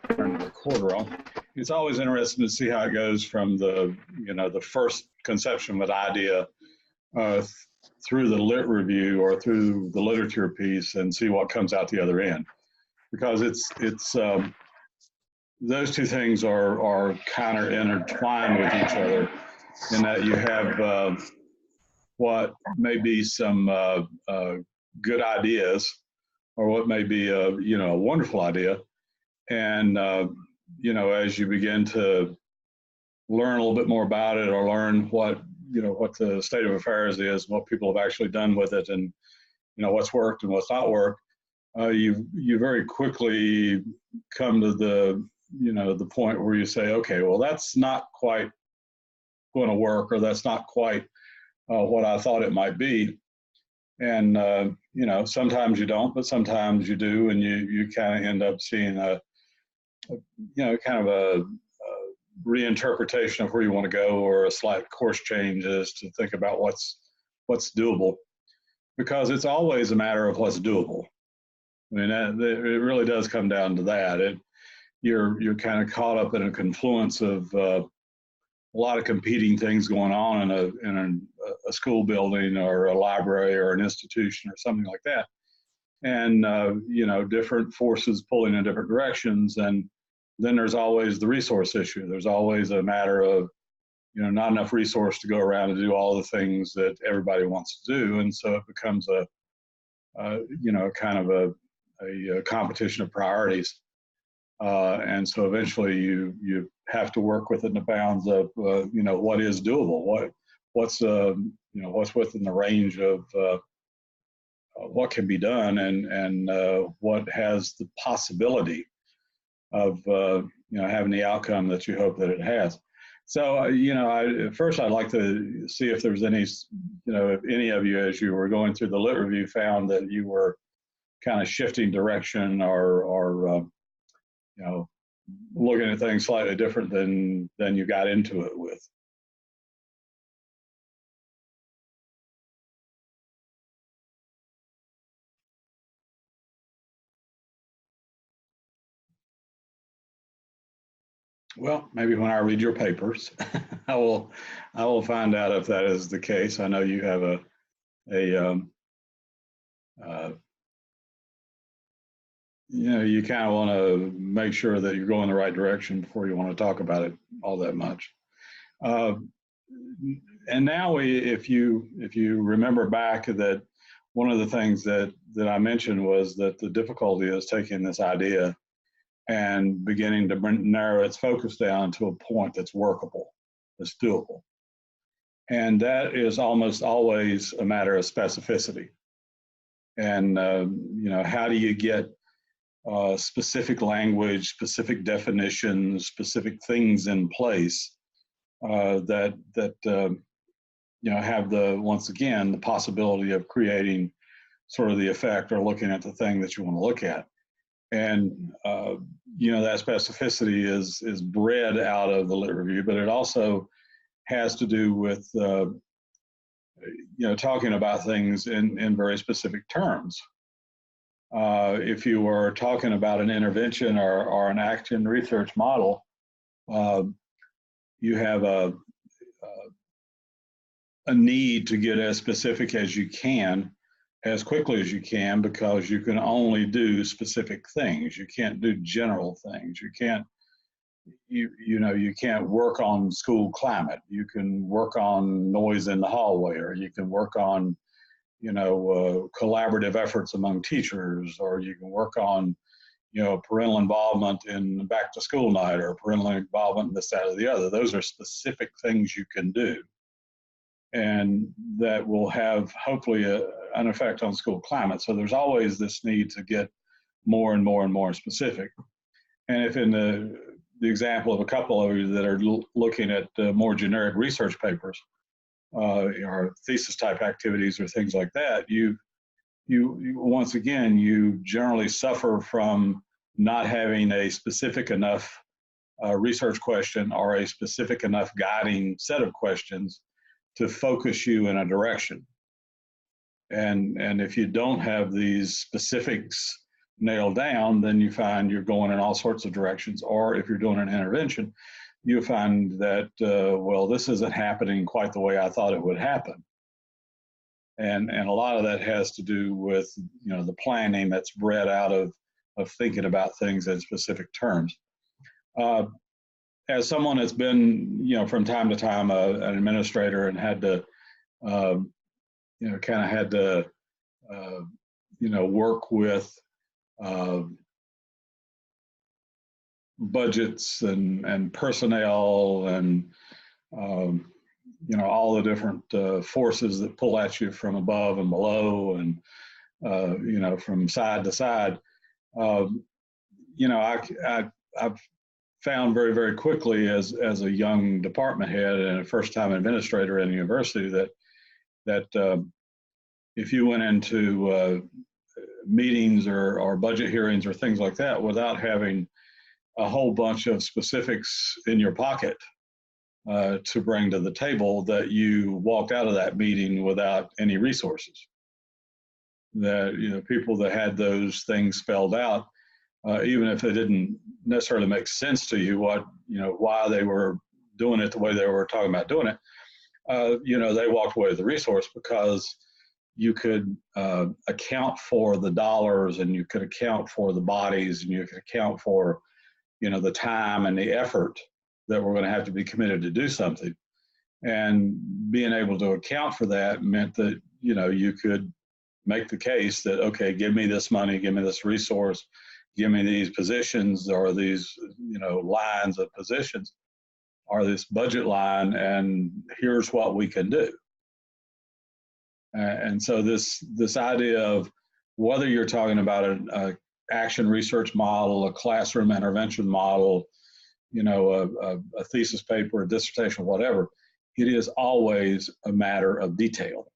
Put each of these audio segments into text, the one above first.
turn the recorder on. It's always interesting to see how it goes from the, the first conception of an idea uh, through the lit review or through the literature piece and see what comes out the other end. Because it's those two things are kind of intertwined with each other in that you have what may be some good ideas or what may be a wonderful idea. And, as you begin to learn a little bit more about it or learn what the state of affairs is, what people have actually done with it and, what's worked and what's not worked, you very quickly come to the point where you say, okay, well, that's not quite going to work, or that's not quite what I thought it might be. And, sometimes you don't, but sometimes you do, and you kind of end up seeing kind of a reinterpretation of where you want to go, or a slight course changes to think about what's doable, because it's always a matter of what's doable. I mean, it really does come down to that. You're kind of caught up in a confluence of a lot of competing things going on in a school building or a library or an institution or something like that, and different forces pulling in different directions. And then there's always the resource issue. There's always a matter of not enough resource to go around to do all the things that everybody wants to do, and so it becomes a kind of a competition of priorities. And so eventually you have to work within the bounds of what is doable, what's within the range of what can be done, and what has the possibility of having the outcome that you hope that it has. So first I'd like to see if there's any if any of you, as you were going through the lit review, found that you were kind of shifting direction or looking at things slightly different than you got into it with. Well, maybe when I read your papers, I will find out if that is the case. I know you have you kind of want to make sure that you're going the right direction before you want to talk about it all that much. And now if you remember back, that one of the things that I mentioned was that the difficulty is taking this idea and beginning to narrow its focus down to a point that's workable, that's doable. And that is almost always a matter of specificity. And, how do you get specific language, specific definitions, specific things in place that have once again, the possibility of creating sort of the effect or looking at the thing that you want to look at. And, that specificity is bred out of the lit review, but it also has to do with, talking about things in very specific terms. If you were talking about an intervention or an action research model, you have a need to get as specific as you can, as quickly as you can, because you can only do specific things. You can't do general things. You can't, you can't work on school climate. You can work on noise in the hallway, or you can work on, collaborative efforts among teachers, or you can work on, parental involvement in back to school night, or parental involvement in this, that, or the other. Those are specific things you can do, and that will have hopefully an effect on school climate. So there's always this need to get more and more and more specific. And if in the example of a couple of you that are looking at more generic research papers, or thesis type activities or things like that, you once again, you generally suffer from not having a specific enough research question or a specific enough guiding set of questions to focus you in a direction. And if you don't have these specifics nailed down, then you find you're going in all sorts of directions. Or if you're doing an intervention, you find that, well, this isn't happening quite the way I thought it would happen. And a lot of that has to do with, you know, the planning that's bred out of thinking about things in specific terms. As someone that's been, you know, from time to time an administrator and had to, you know, kind of had to, you know, work with budgets and personnel and, you know, all the different forces that pull at you from above and below and, you know, from side to side. You know, I've found very, very quickly as a young department head and a first-time administrator in the university that if you went into meetings or budget hearings or things like that without having a whole bunch of specifics in your pocket to bring to the table, that you walked out of that meeting without any resources. That, you know, people that had those things spelled out, even if it didn't necessarily make sense to you, what, you know, why they were doing it the way they were talking about doing it, you know, they walked away with the resource because you could account for the dollars, and you could account for the bodies, and you could account for, you know, the time and the effort that we're going to have to be committed to do something. And being able to account for that meant that, you know, you could make the case that, okay, give me this money, give me this resource, give me these positions or these, you know, lines of positions or this budget line, and here's what we can do. And so this idea of whether you're talking about an action research model, a classroom intervention model, you know, a thesis paper, a dissertation, whatever, it is always a matter of detail.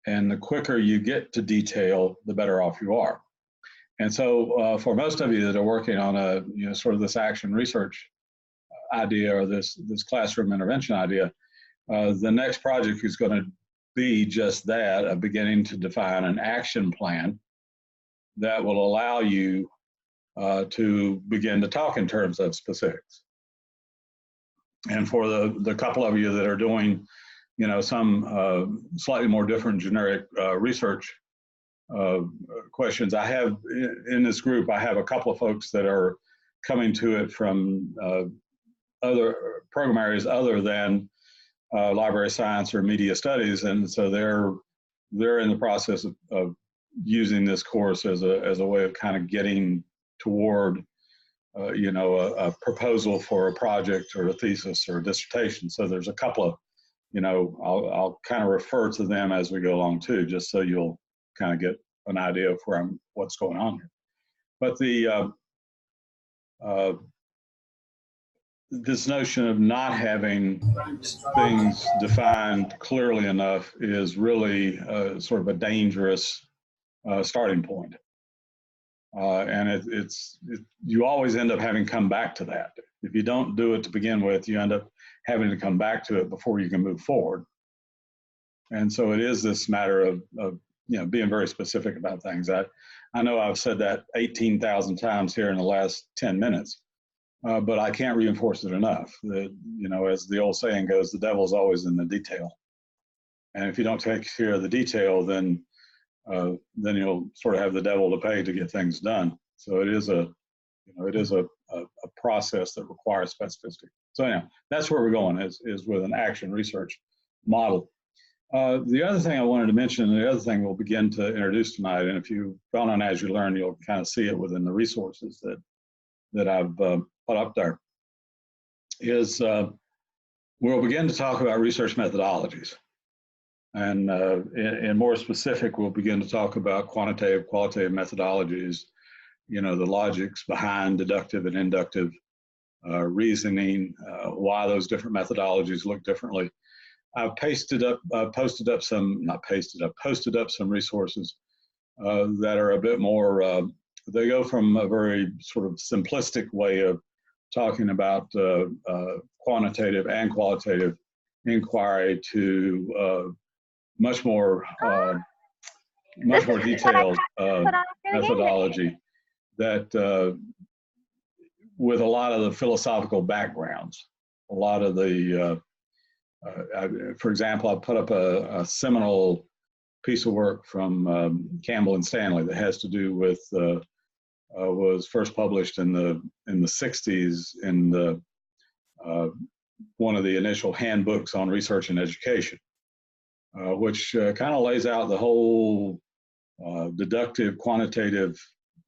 And the quicker you get to detail, the better off you are. And so for most of you that are working on a, you know, sort of this action research idea or this classroom intervention idea, the next project is going to be just that, beginning to define an action plan that will allow you to begin to talk in terms of specifics. And for the couple of you that are doing, you know, some slightly more different generic research questions, I have in this group, I have a couple of folks that are coming to it from other program areas other than library science or media studies, and so they're in the process of using this course as a way of kind of getting toward you know, a proposal for a project or a thesis or a dissertation. So there's a couple of, you know, I'll kind of refer to them as we go along too, just so you'll kind of get an idea of what's going on here. But this notion of not having things defined clearly enough is really sort of a dangerous starting point. And you always end up having to come back to that. If you don't do it to begin with, you end up having to come back to it before you can move forward. And so it is this matter of you know, being very specific about things. I know I've said that 18,000 times here in the last 10 minutes, but I can't reinforce it enough. That, you know, as the old saying goes, the devil's always in the detail. And if you don't take care of the detail, then you'll sort of have the devil to pay to get things done. So it is a process that requires specificity. So anyhow, that's where we're going is with an action research model. The other thing I wanted to mention, and the other thing we'll begin to introduce tonight, and if you've gone on As You Learn, you'll kind of see it within the resources that I've put up there, is we'll begin to talk about research methodologies. And in more specific, we'll begin to talk about quantitative, qualitative methodologies, you know, the logics behind deductive and inductive reasoning, why those different methodologies look differently. I've posted up some resources that are a bit more, they go from a very sort of simplistic way of talking about quantitative and qualitative inquiry to much more much more detailed methodology that with a lot of the philosophical backgrounds, a lot of the, for example, I put up a seminal piece of work from Campbell and Stanley that has to do with, was first published in the 60s in the, one of the initial handbooks on research and education, which kind of lays out the whole deductive quantitative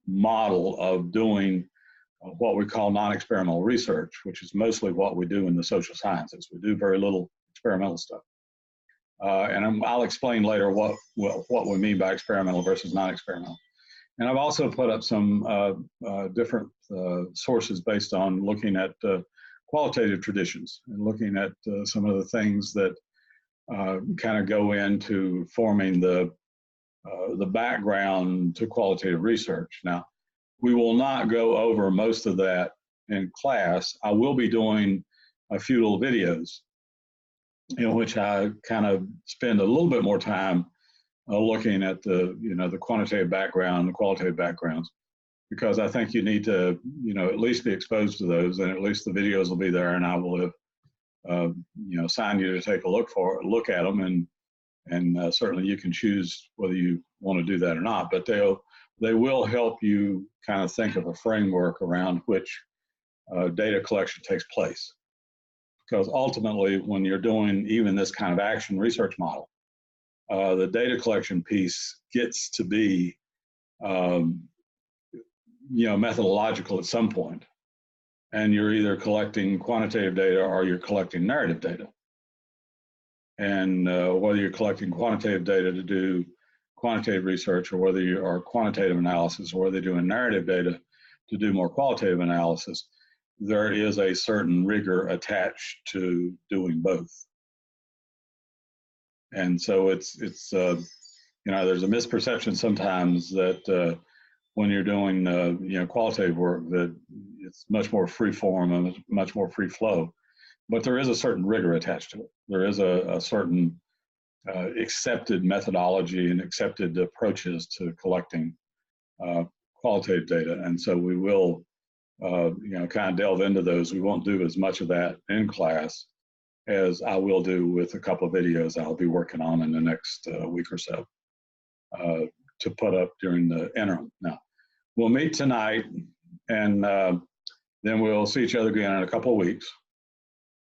model of doing what we call non-experimental research, which is mostly what we do in the social sciences. We do very little experimental stuff. And I'll explain later what we mean by experimental versus non-experimental. And I've also put up some different sources based on looking at qualitative traditions and looking at some of the things that kind of go into forming the background to qualitative research. Now, we will not go over most of that in class. I will be doing a few little videos in which I kind of spend a little bit more time looking at the, the quantitative background, the qualitative backgrounds, because I think you need to, at least be exposed to those, and at least the videos will be there, and I will have, assigned you to take a look at them, and certainly you can choose whether you want to do that or not, but they will help you kind of think of a framework around which data collection takes place. Because ultimately, when you're doing even this kind of action research model, the data collection piece gets to be, methodological at some point. And you're either collecting quantitative data or you're collecting narrative data. And whether you're collecting quantitative data to do quantitative research, or whether you are quantitative analysis, or whether you're doing narrative data to do more qualitative analysis, there is a certain rigor attached to doing both. And so it's there's a misperception sometimes that when you're doing qualitative work, that it's much more free form and much more free flow, but there is a certain rigor attached to it. There is a certain accepted methodology and accepted approaches to collecting qualitative data, and so we will kind of delve into those. We won't do as much of that in class as I will do with a couple of videos I'll be working on in the next week or so to put up during the interim. Now, we'll meet tonight, and then we'll see each other again in a couple of weeks.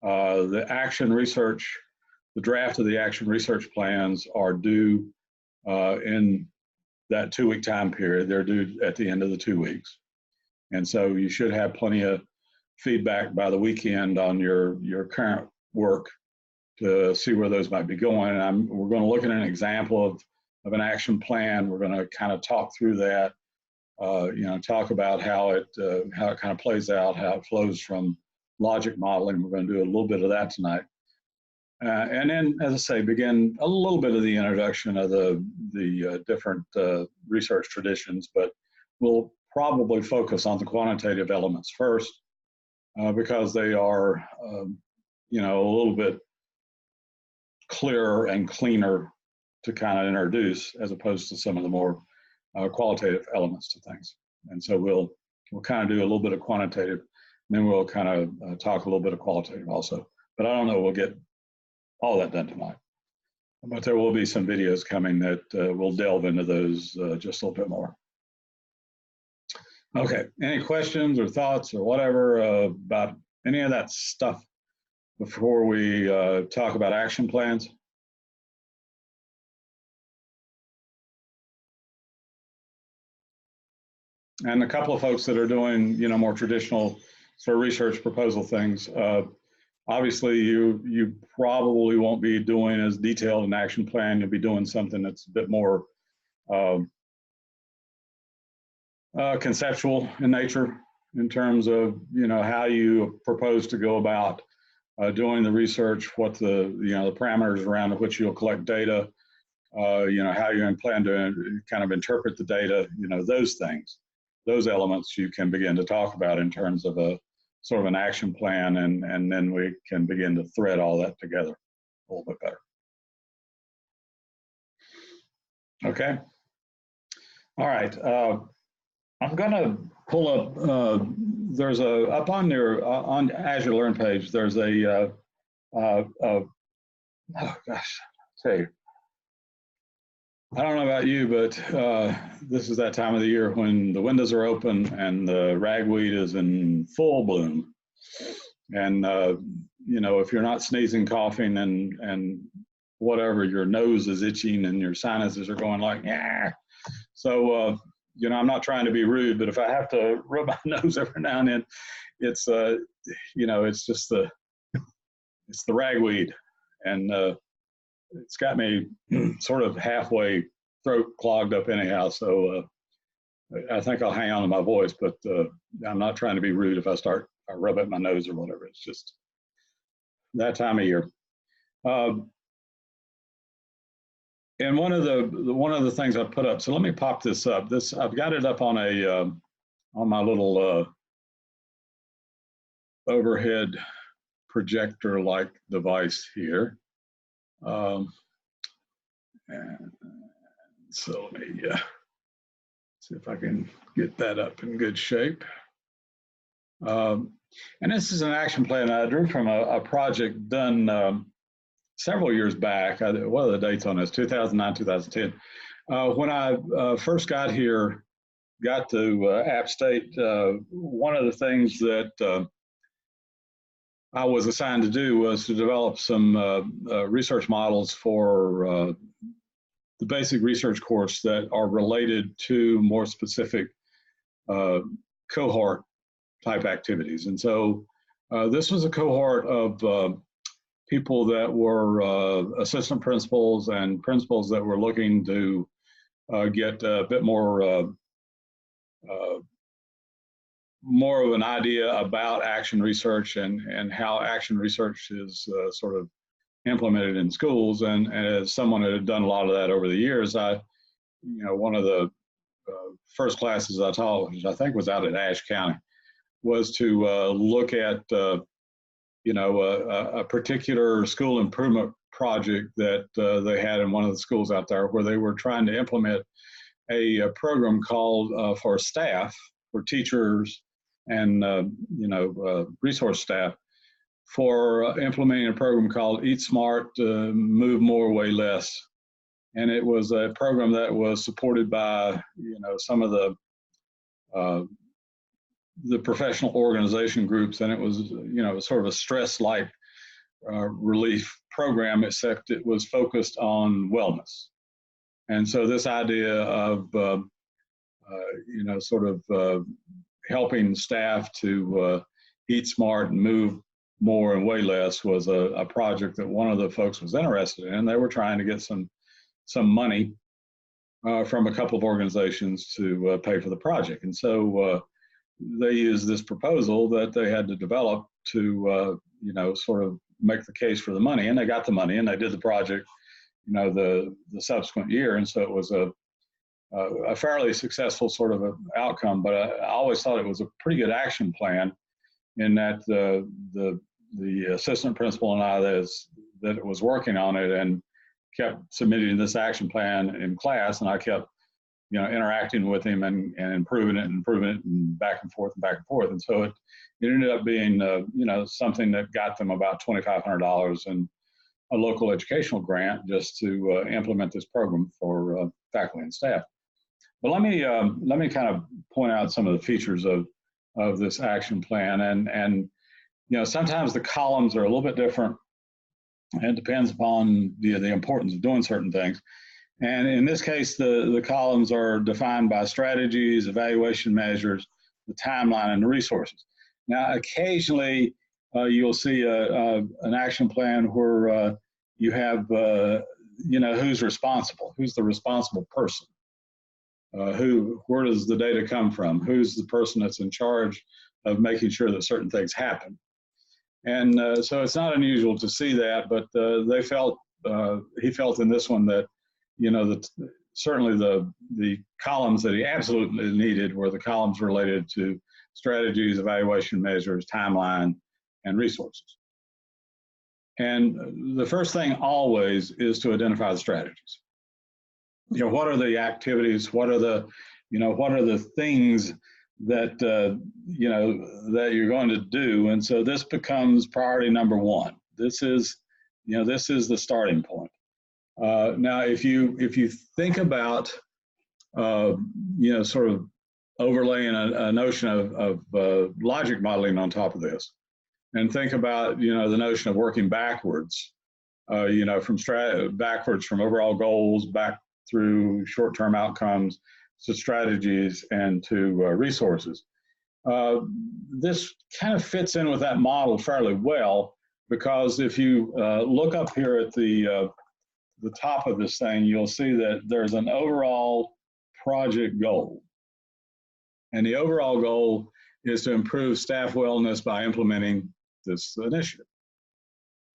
The action research, the draft of the action research plans are due in that 2-week time period. They're due at the end of the 2 weeks. And so you should have plenty of feedback by the weekend on your current work to see where those might be going. And we're going to look at an example of an action plan. We're going to kind of talk through that, talk about how it kind of plays out, how it flows from logic modeling. We're going to do a little bit of that tonight. And then, as I say, begin a little bit of the introduction of the different research traditions, but we'll probably focus on the quantitative elements first because they are, a little bit clearer and cleaner to kind of introduce, as opposed to some of the more qualitative elements to things. And so we'll kind of do a little bit of quantitative, and then we'll kind of talk a little bit of qualitative also. But I don't know, we'll get all that done tonight. But there will be some videos coming that will delve into those just a little bit more. Okay, any questions or thoughts or whatever about any of that stuff before we talk about action plans? And a couple of folks that are doing, more traditional sort of research proposal things. Obviously, you probably won't be doing as detailed an action plan. You'll be doing something that's a bit more conceptual in nature, in terms of how you propose to go about doing the research, what the the parameters around which you'll collect data, how you plan to kind of interpret the data, those things, those elements you can begin to talk about in terms of a sort of an action plan, and then we can begin to thread all that together a little bit better. Okay. All right. I'm going to pull up, there's up on your, on Azure Learn page, there's oh gosh, I'll tell you. I don't know about you, but this is that time of the year when the windows are open and the ragweed is in full bloom. And, you know, if you're not sneezing, coughing, and whatever, your nose is itching and your sinuses are going like, yeah. So, you know, I'm not trying to be rude, but if I have to rub my nose every now and then, it's, you know, it's just it's the ragweed. And it's got me sort of halfway throat clogged up anyhow. So I think I'll hang on to my voice, but I'm not trying to be rude if I rub at my nose or whatever. It's just that time of year. And one of the things I put up, so let me pop this up. I've got it up on on my little overhead projector-like device here. And so let me see if I can get that up in good shape. And this is an action plan I drew from a project done several years back. What are the dates on this? 2009, 2010. When I first got here, got to App State, one of the things that I was assigned to do was to develop some research models for the basic research course that are related to more specific cohort type activities. And so this was a cohort of people that were assistant principals and principals that were looking to get a bit more of an idea about action research and how action research is sort of implemented in schools. And as someone that had done a lot of that over the years, one of the first classes I taught, which I think was out at Ashe County, was to look at a particular school improvement project that they had in one of the schools out there, where they were trying to implement a program called for staff, for teachers and resource staff, for implementing a program called Eat Smart, Move More, Weigh Less. And it was a program that was supported by some of the professional organization groups, and it was sort of a stress-like relief program, except it was focused on wellness. And so this idea of helping staff to eat smart and move more and weigh less was a project that one of the folks was interested in. They were trying to get some money from a couple of organizations to pay for the project. And so they used this proposal that they had to develop to, sort of make the case for the money. And they got the money and they did the project, the subsequent year. And so it was a fairly successful sort of outcome. But I always thought it was a pretty good action plan, in that the assistant principal and I that was working on it and kept submitting this action plan in class, and I kept interacting with him and improving it and back and forth. And so it ended up being something that got them about $2,500 in a local educational grant just to implement this program for faculty and staff. But let me kind of point out some of the features of this action plan. And sometimes the columns are a little bit different, and it depends upon the importance of doing certain things. And in this case, the columns are defined by strategies, evaluation measures, the timeline, and the resources. Now, occasionally you'll see an action plan where you have who's responsible, who's the responsible person, where does the data come from, who's the person that's in charge of making sure that certain things happen. And so it's not unusual to see that, but he felt in this one that certainly the columns that he absolutely needed were the columns related to strategies, evaluation measures, timeline, and resources. And the first thing always is to identify the strategies. what are the activities? What are the, what are the things that, that you're going to do? And so this becomes priority number one. This is, this is the starting point. Now, if you think about, sort of overlaying a notion of logic modeling on top of this, and think about, the notion of working backwards, from backwards from overall goals back through short-term outcomes to strategies and to resources. This kind of fits in with that model fairly well, because if you look up here at the top of this thing, you'll see that there's an overall project goal. And the overall goal is to improve staff wellness by implementing this initiative.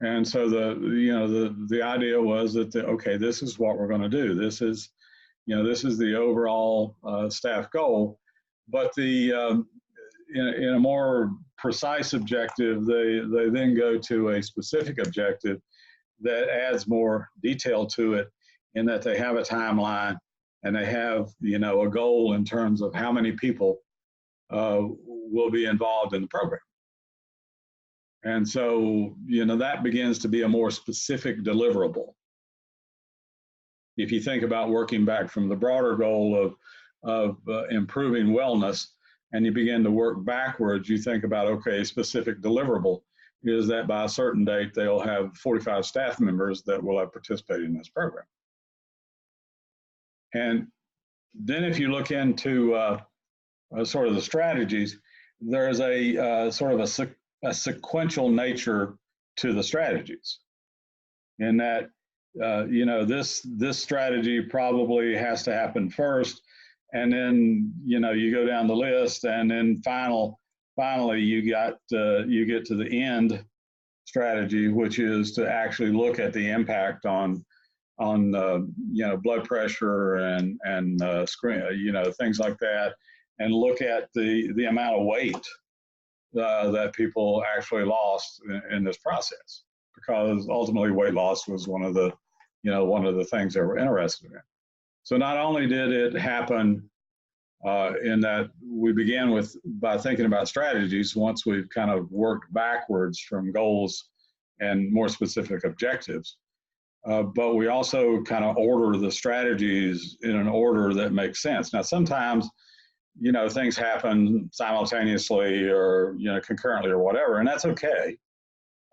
And so the idea was that, okay, this is what we're going to do. This is, this is the overall staff goal. But in a more precise objective, they then go to a specific objective that adds more detail to it, in that they have a timeline and they have, a goal in terms of how many people will be involved in the program. And so, that begins to be a more specific deliverable. If you think about working back from the broader goal of improving wellness, and you begin to work backwards, you think about, okay, a specific deliverable is that by a certain date, they'll have 45 staff members that will have participated in this program. And then if you look into sort of the strategies, there's a sort of a sequential nature to the strategies, in that, this strategy probably has to happen first, and then, you go down the list, and then finally you get to the end strategy, which is to actually look at the impact on blood pressure and screen, things like that, and look at the amount of weight that people actually lost in this process, because ultimately weight loss was one of the things they were interested in. So not only did it happen in that we began by thinking about strategies once we've kind of worked backwards from goals and more specific objectives, but we also kind of order the strategies in an order that makes sense. Now, sometimes, things happen simultaneously or, concurrently or whatever, and that's okay.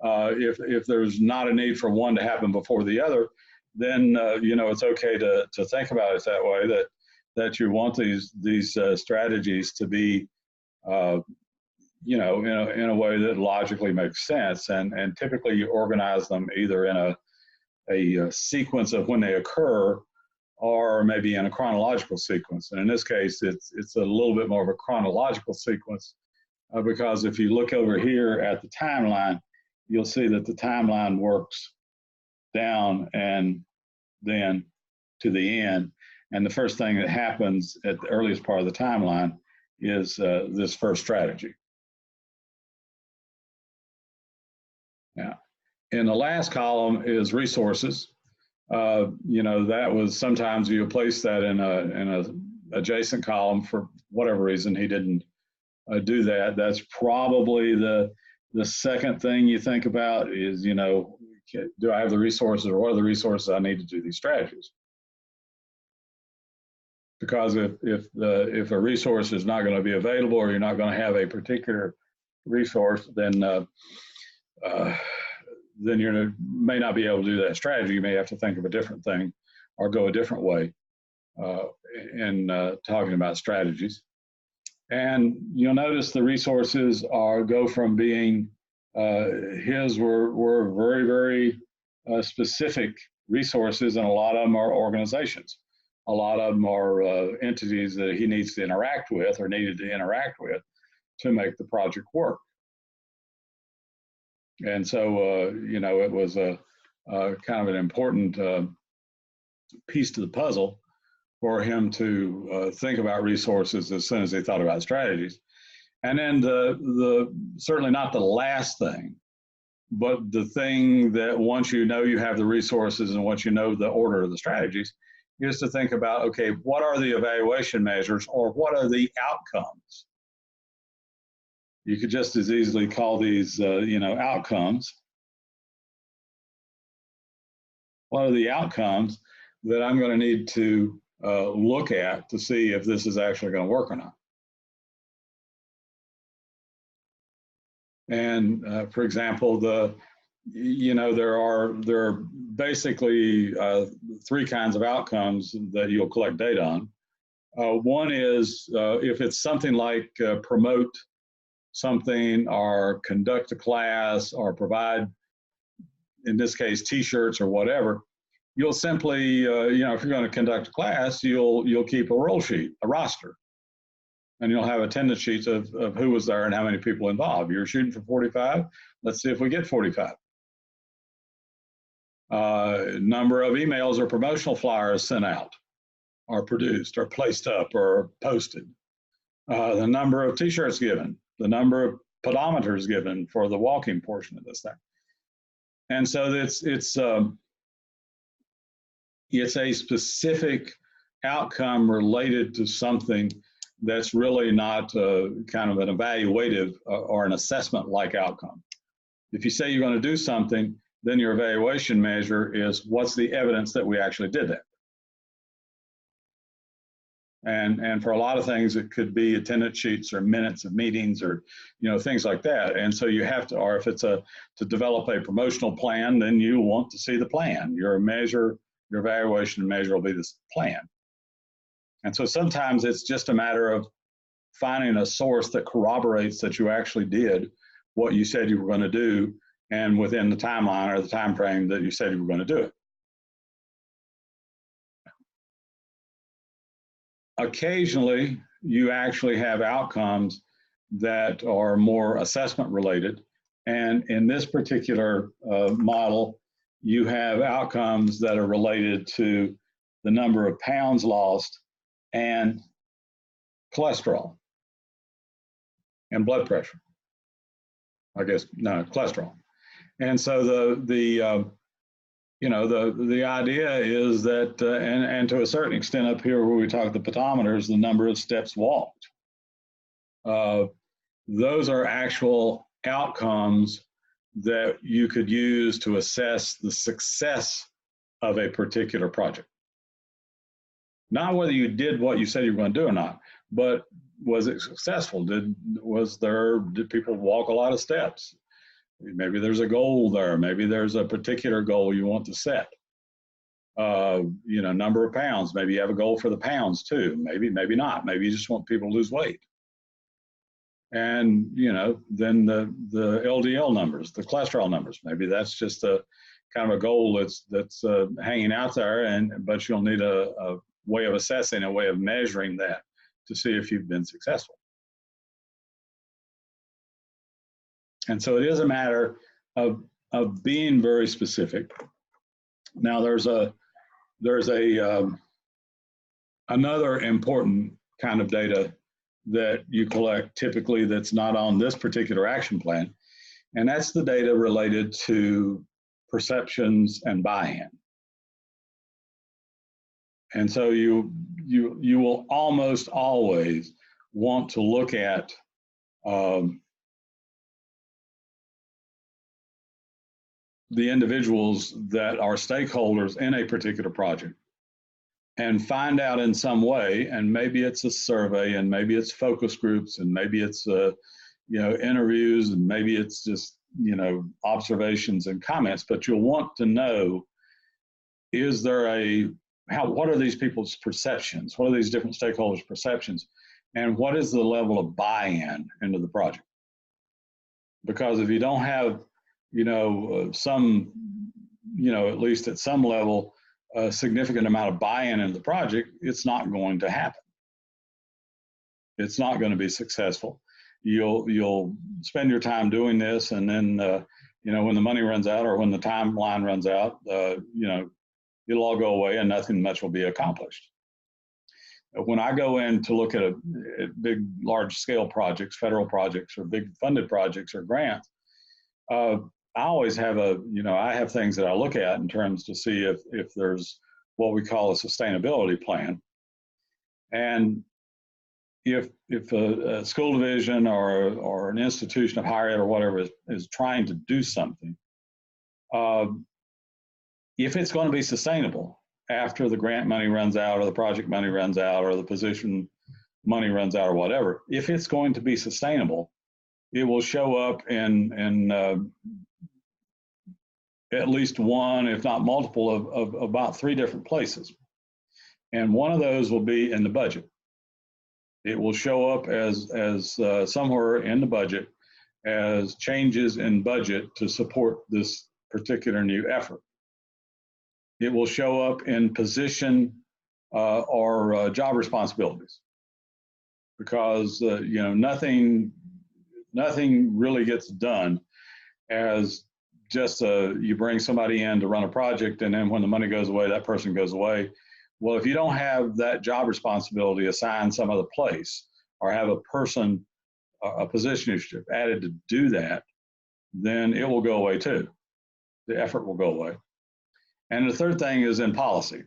If there's not a need for one to happen before the other, then, it's okay to think about it that way, that you want these strategies to be, in a way that logically makes sense. And typically you organize them either in a sequence of when they occur, or maybe in a chronological sequence. And in this case, it's a little bit more of a chronological sequence, because if you look over here at the timeline, you'll see that the timeline works down and then to the end. And the first thing that happens at the earliest part of the timeline is this first strategy. Now, in the last column is resources. That was, sometimes you place that in a adjacent column for whatever reason. He didn't do that. That's probably the second thing you think about is, do I have the resources, or what are the resources I need to do these strategies? Because if a resource is not going to be available, or you're not going to have a particular resource, then you may not be able to do that strategy. You may have to think of a different thing or go a different way in talking about strategies. And you'll notice the resources go from being, his were very, very specific resources, and a lot of them are organizations. A lot of them are entities that he needs to interact with, or needed to interact with, to make the project work. And so, it was a kind of an important piece to the puzzle for him to think about resources as soon as he thought about strategies. And then the certainly not the last thing, but the thing that once you know you have the resources and once you know the order of the strategies, is to think about, okay, what are the evaluation measures or what are the outcomes? You could just as easily call these, outcomes. What are the outcomes that I'm going to need to look at to see if this is actually going to work or not? And for example, there are basically three kinds of outcomes that you'll collect data on. One is if it's something like promote something or conduct a class or provide, in this case, T-shirts or whatever, you'll simply, if you're going to conduct a class, you'll keep a roll sheet, a roster. And you'll have attendance sheets of who was there and how many people involved. You're shooting for 45. Let's see if we get 45. Number of emails or promotional flyers sent out or produced or placed up or posted. The number of T-shirts given, the number of pedometers given for the walking portion of this thing. And so it's a specific outcome related to something that's really not kind of an evaluative or an assessment-like outcome. If you say you're going to do something, then your evaluation measure is what's the evidence that we actually did that. And for a lot of things, it could be attendance sheets or minutes of meetings or things like that. And so you have to, or if it's to develop a promotional plan, then you want to see the plan. Your measure, your evaluation measure will be this plan. And so sometimes it's just a matter of finding a source that corroborates that you actually did what you said you were going to do and within the timeline or the time frame that you said you were going to do it. Occasionally, you actually have outcomes that are more assessment related. And in this particular model, you have outcomes that are related to the number of pounds lost and cholesterol and blood pressure. I guess, no, cholesterol. And so the idea is that, and to a certain extent up here where we talk the pedometers, the number of steps walked. Those are actual outcomes that you could use to assess the success of a particular project. Not whether you did what you said you were going to do or not, but was it successful? Did people walk a lot of steps? Maybe there's a goal there. Maybe there's a particular goal you want to set. Number of pounds. Maybe you have a goal for the pounds too. Maybe not. Maybe you just want people to lose weight. And then the LDL numbers, the cholesterol numbers. Maybe that's just a kind of a goal that's hanging out there, but you'll need a way of assessing, a way of measuring that to see if you've been successful. And so it is a matter of being very specific. Now there's another important kind of data that you collect typically that's not on this particular action plan, and that's the data related to perceptions and buy-in. And so you will almost always want to look at the individuals that are stakeholders in a particular project and find out in some way, and maybe it's a survey and maybe it's focus groups and maybe it's interviews and maybe it's just observations and comments, but you'll want to know, is there what are these people's perceptions? What are these different stakeholders' perceptions? And what is the level of buy-in into the project? Because if you don't have at least at some level, a significant amount of buy-in into the project, it's not going to happen. It's not going to be successful. You'll spend your time doing this, and then when the money runs out or when the timeline runs out, it'll all go away and nothing much will be accomplished. When I go in to look at big, large-scale projects, federal projects, or big funded projects or grants, I always have I have things that I look at in terms to see if there's what we call a sustainability plan. And if a school division or an institution of higher ed or whatever is trying to do something, if it's going to be sustainable after the grant money runs out or the project money runs out or the position money runs out or whatever, if it's going to be sustainable, it will show up in at least one, if not multiple, of about 3 different places. And one of those will be in the budget. It will show up as somewhere in the budget as changes in budget to support this particular new effort. It will show up in position or job responsibilities, because nothing really gets done as just you bring somebody in to run a project, and then when the money goes away, that person goes away. Well, if you don't have that job responsibility assigned some other place, or have a person, a position added to do that, then it will go away too. The effort will go away. And the third thing is in policy.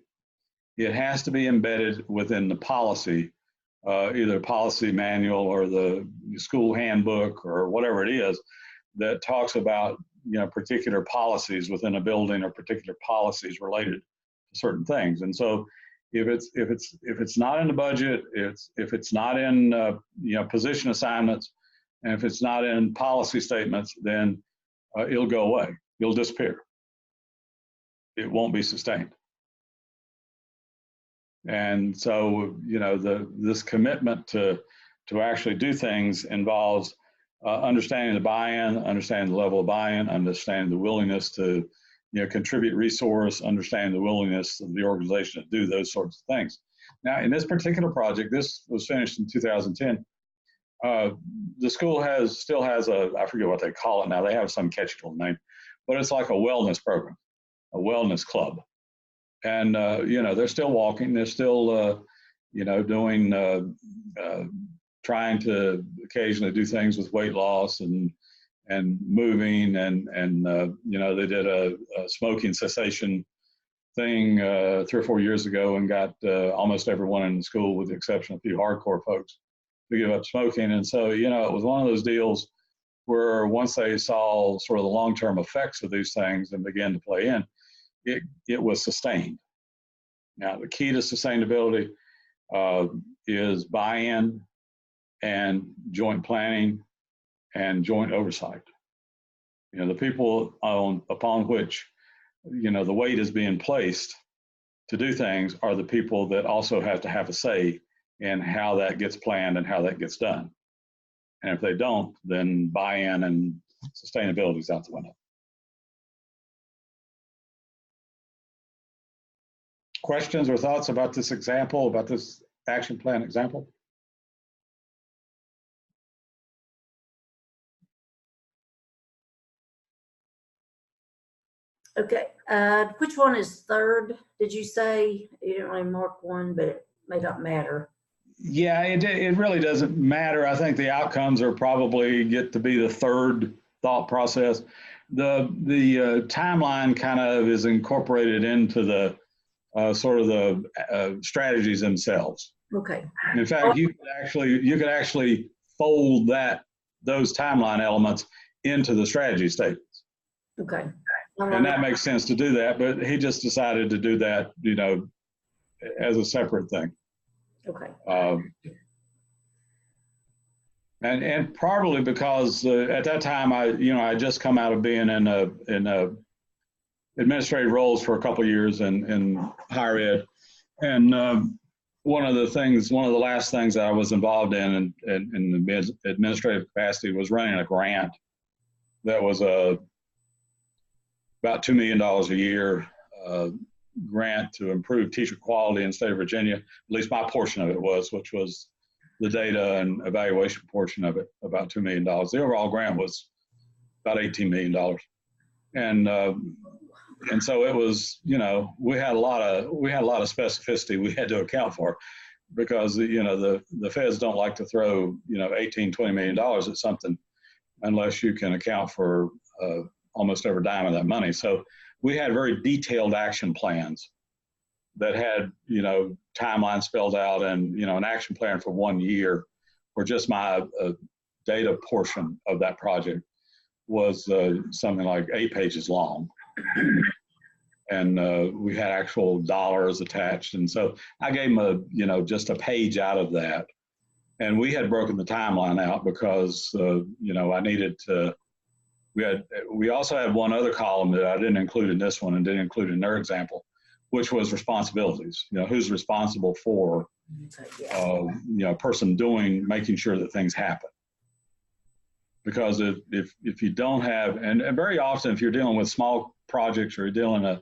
It has to be embedded within the policy, either policy manual or the school handbook or whatever it is that talks about particular policies within a building or particular policies related to certain things. And so if it's not in the budget, if it's not in position assignments, and if it's not in policy statements, then it'll go away. It'll disappear. It won't be sustained. And so this commitment to actually do things involves understanding the buy-in, understanding the level of buy-in, understanding the willingness to contribute resource, understand the willingness of the organization to do those sorts of things. Now, in this particular project, this was finished in 2010. The school still has I forget what they call it now. They have some catchy little name, but it's like a wellness program, a wellness club. And, they're still walking. They're still, doing, trying to occasionally do things with weight loss and moving, and they did a smoking cessation thing 3 or 4 years ago and got almost everyone in the school, with the exception of a few hardcore folks, to give up smoking. And so, it was one of those deals where once they saw sort of the long-term effects of these things and began to play in, it was sustained. Now, the key to sustainability is buy-in and joint planning and joint oversight. The people upon which, the weight is being placed to do things are the people that also have to have a say in how that gets planned and how that gets done. And if they don't, then buy-in and sustainability is out the window. Questions or thoughts about this example, about this action plan example? Okay, which one is third? Did you say? You didn't really mark one, but it may not matter. Yeah, it really doesn't matter. I think the outcomes are probably get to be the third thought process. The timeline kind of is incorporated into the sort of the strategies themselves. Okay. In fact, you could actually fold those timeline elements into the strategy statements. Okay. And that makes sense to do that, but he just decided to do that, as a separate thing. Okay. And probably because at that time I just come out of being in administrative roles for a couple of years in higher ed, and one of the last things that I was involved in the administrative capacity was running a grant that was about $2 million a year grant to improve teacher quality in the state of Virginia. At least my portion of it was, which was the data and evaluation portion of it, about $2 million. The overall grant was about $18 million. And so it was, we had a lot of specificity we had to account for, because the feds don't like to throw $18-20 million at something unless you can account for almost every dime of that money. So we had very detailed action plans that had, you know, timeline spelled out and, you know, an action plan for 1 year, or just my data portion of that project was something like 8 pages long. And we had actual dollars attached. And so I gave them you know, just a page out of that. And we had broken the timeline out because, you know, I needed to, we also had one other column that I didn't include in this one and didn't include in their example, which was responsibilities. You know, who's responsible for, you know, person making sure that things happen. Because if you don't have, and very often if you're dealing with small projects or you're dealing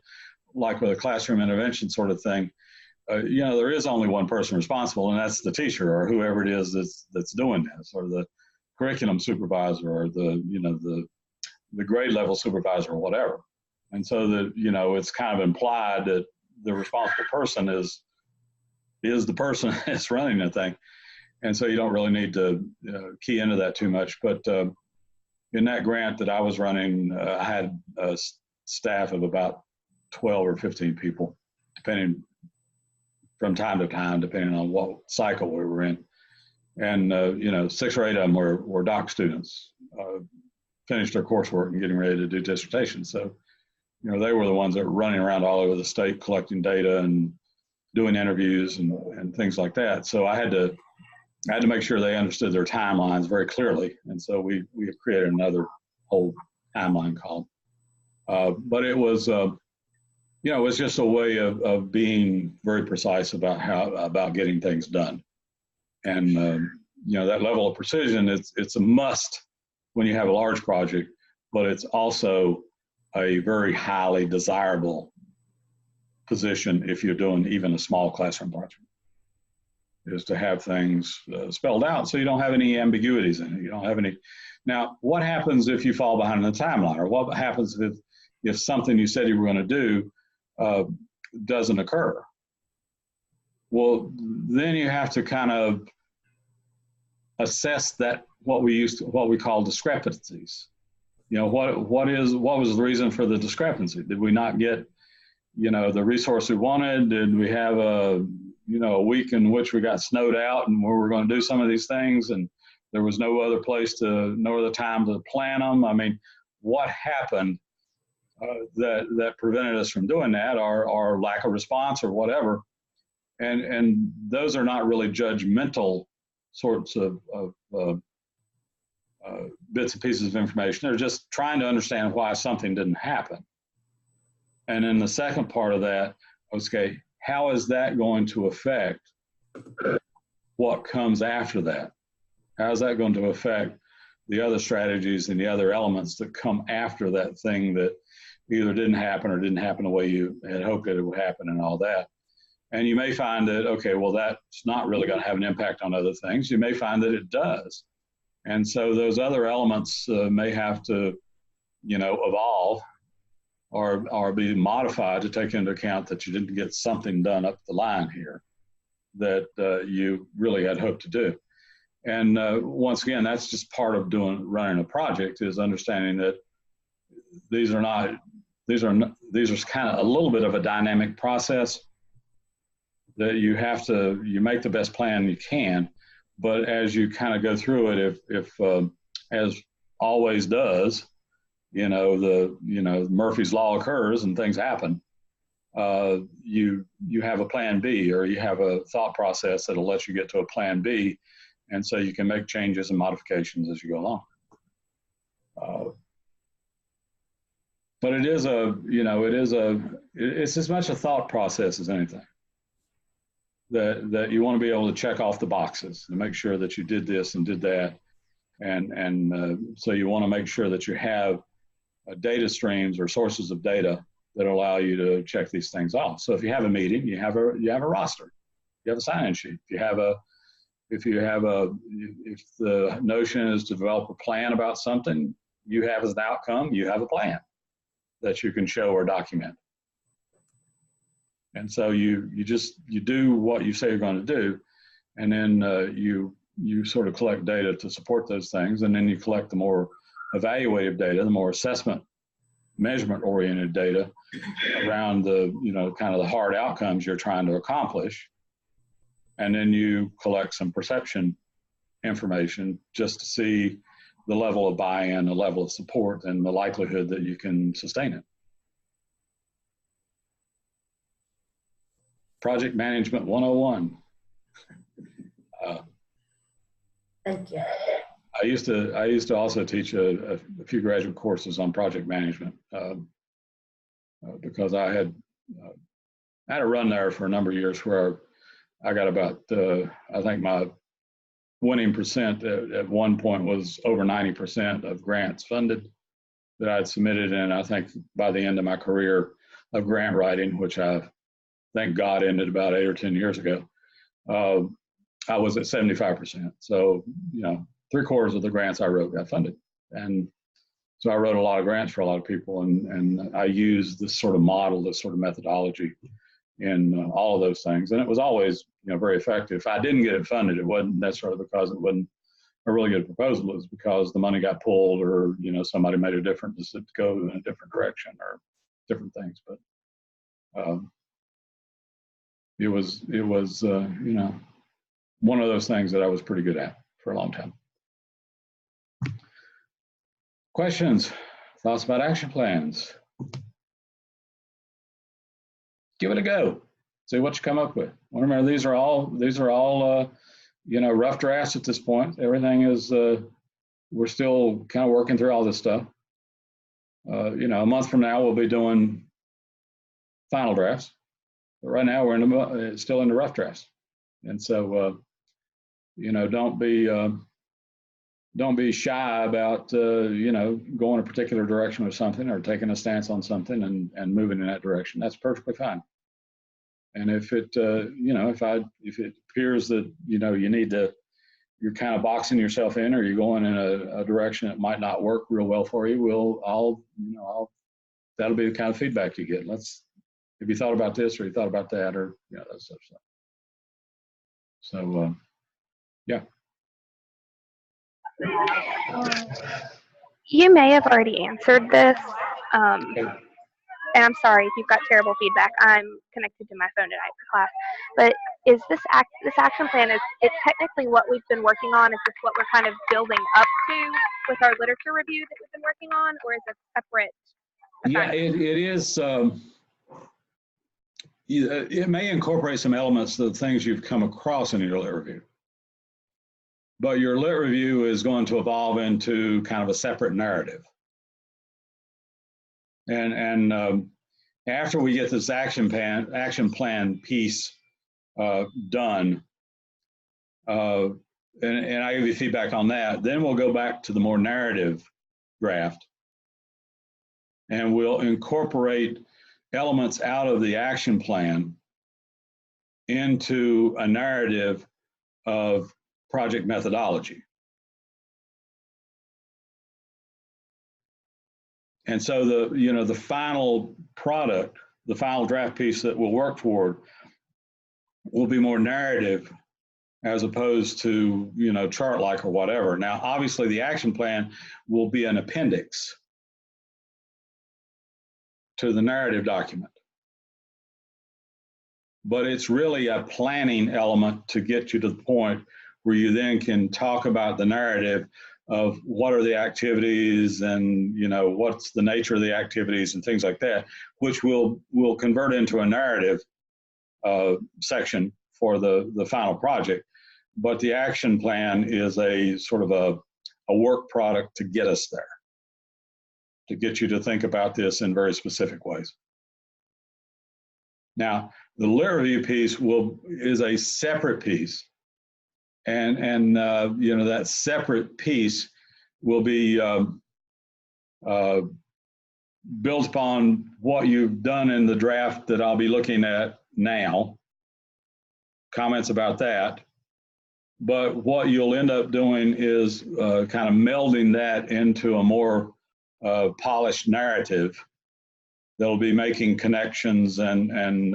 like with a classroom intervention sort of thing, you know, there is only one person responsible, and that's the teacher or whoever it is that's doing this, or the curriculum supervisor, or the, you know, the grade level supervisor, or whatever. And so that, you know, it's kind of implied that the responsible person is the person that's running the thing. And so you don't really need to key into that too much. But in that grant that I was running, I had a staff of about 12 or 15 people, depending from time to time, depending on what cycle we were in. And, you know, 6 or 8 of them were doc students, finished their coursework and getting ready to do dissertations. So, you know, they were the ones that were running around all over the state collecting data and doing interviews and things like that. So I had to make sure they understood their timelines very clearly. And so we created another whole timeline column. But it was, you know, it was just a way of being very precise about getting things done. And, you know, that level of precision, it's a must when you have a large project, but it's also a very highly desirable position if you're doing even a small classroom project, is to have things spelled out so you don't have any ambiguities in it. You don't have any. Now, what happens if you fall behind in the timeline, or what happens if something you said you were going to do doesn't occur? Well, then you have to kind of assess that, what we call discrepancies. You know, what was the reason for the discrepancy? Did we not get, you know, the resource we wanted? Did we have a week in which we got snowed out and where we're going to do some of these things, and there was no other time to plan them? I mean, what happened that prevented us from doing that, or lack of response, or whatever? And those are not really judgmental sorts of bits and pieces of information. They're just trying to understand why something didn't happen. And then the second part of that, okay, how is that going to affect what comes after that? How is that going to affect the other strategies and the other elements that come after that thing that either didn't happen or didn't happen the way you had hoped that it would happen, and all that? And you may find that, okay, well, that's not really going to have an impact on other things. You may find that it does. And so those other elements may have to, you know, evolve or be modified to take into account that you didn't get something done up the line here that you really had hoped to do. And once again, that's just part of running a project, is understanding that these are kind of a little bit of a dynamic process, that you make the best plan you can, but as you kind of go through it, if as always does, Murphy's Law occurs and things happen, you have a plan B, or you have a thought process that'll let you get to a plan B, and so you can make changes and modifications as you go along. But it's as much a thought process as anything. That you want to be able to check off the boxes and make sure that you did this and did that, and so you want to make sure that you have data streams or sources of data that allow you to check these things off. So if you have a meeting, you have a roster, you have a sign-in sheet. If the notion is to develop a plan about something, you have as an outcome, you have a plan that you can show or document. And so you do what you say you're going to do, and then you sort of collect data to support those things, and then you collect the more evaluative data, the more assessment measurement-oriented data around the, kind of the hard outcomes you're trying to accomplish. And then you collect some perception information just to see the level of buy-in, the level of support, and the likelihood that you can sustain it. Project Management 101. Thank you. I used to also teach a few graduate courses on project management because I had a run there for a number of years where I got about, I think my winning percent at one point was over 90% of grants funded that I'd submitted. And I think by the end of my career of grant writing, which I thank God ended about 8 or 10 years ago, I was at 75%. So, 3/4 of the grants I wrote got funded. And so I wrote a lot of grants for a lot of people, and I used this sort of model, this sort of methodology in all of those things. And it was always, very effective. If I didn't get it funded, it wasn't necessarily because it wasn't a really good proposal. It was because the money got pulled, or, somebody made a different decision to go in a different direction or different things. But it was one of those things that I was pretty good at for a long time. Questions, thoughts about action plans? Give it a go. See what you come up with. Remember, these are all rough drafts at this point. Everything is, we're still kind of working through all this stuff. A month from now, we'll be doing final drafts. But right now, we're still in the rough drafts. And so, don't be shy about, going a particular direction with something or taking a stance on something and moving in that direction. That's perfectly fine. And if it, if it appears that, you're kind of boxing yourself in, or you're going in a direction that might not work real well for you, that'll be the kind of feedback you get. Have you thought about this, or you thought about that, or, that stuff. So, yeah. You may have already answered this, Okay. and I'm sorry if you've got terrible feedback. I'm connected to my phone tonight for class. But is this action plan, is it technically what we've been working on? Is this what we're kind of building up to with our literature review that we've been working on, or is it separate? Yeah, it is. It may incorporate some elements of the things you've come across in your lit review. But your lit review is going to evolve into kind of a separate narrative. And after we get this action plan piece done, and I give you feedback on that, then we'll go back to the more narrative draft, and we'll incorporate elements out of the action plan into a narrative of project methodology. And so the final product, the final draft piece that we'll work toward, will be more narrative as opposed to, chart-like or whatever. Now, obviously, the action plan will be an appendix to the narrative document. But it's really a planning element to get you to the point where you then can talk about the narrative of what are the activities and, what's the nature of the activities and things like that, which will convert into a narrative section for the final project. But the action plan is a sort of a work product to get us there, to get you to think about this in very specific ways. Now, the lit review piece is a separate piece. And that separate piece will be built upon what you've done in the draft that I'll be looking at now, comments about that. But what you'll end up doing is kind of melding that into a more polished narrative that'll be making connections and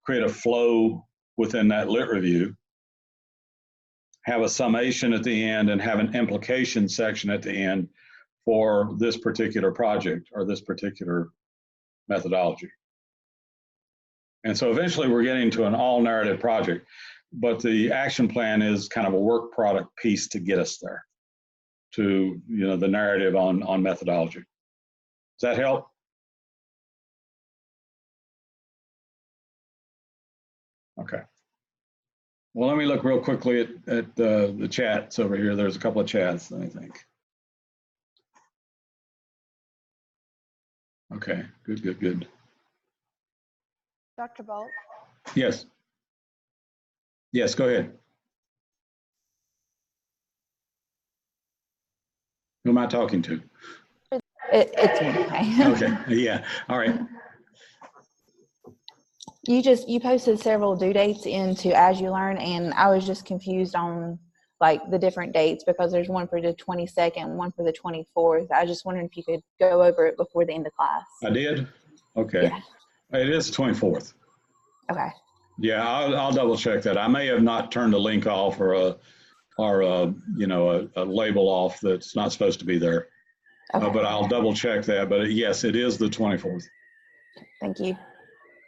create a flow within that lit review. Have a summation at the end and have an implication section at the end for this particular project or this particular methodology. And so eventually we're getting to an all narrative project, but the action plan is kind of a work product piece to get us there to, the narrative on methodology. Does that help? Okay. Well, let me look real quickly at the chats over here. There's a couple of chats, let me think. Okay, good. Dr. Bolt, Yes. Yes, go ahead. Who am I talking to? it's me. Okay, yeah, all right. You posted several due dates into As You Learn, and I was just confused on like the different dates because there's one for the 22nd, one for the 24th. I just wondered if you could go over it before the end of class. I did? Okay. Yeah. It is 24th. Okay. Yeah, I'll double check that. I may have not turned a link off or a label off that's not supposed to be there. Okay. But I'll double check that. But yes, it is the 24th. Thank you.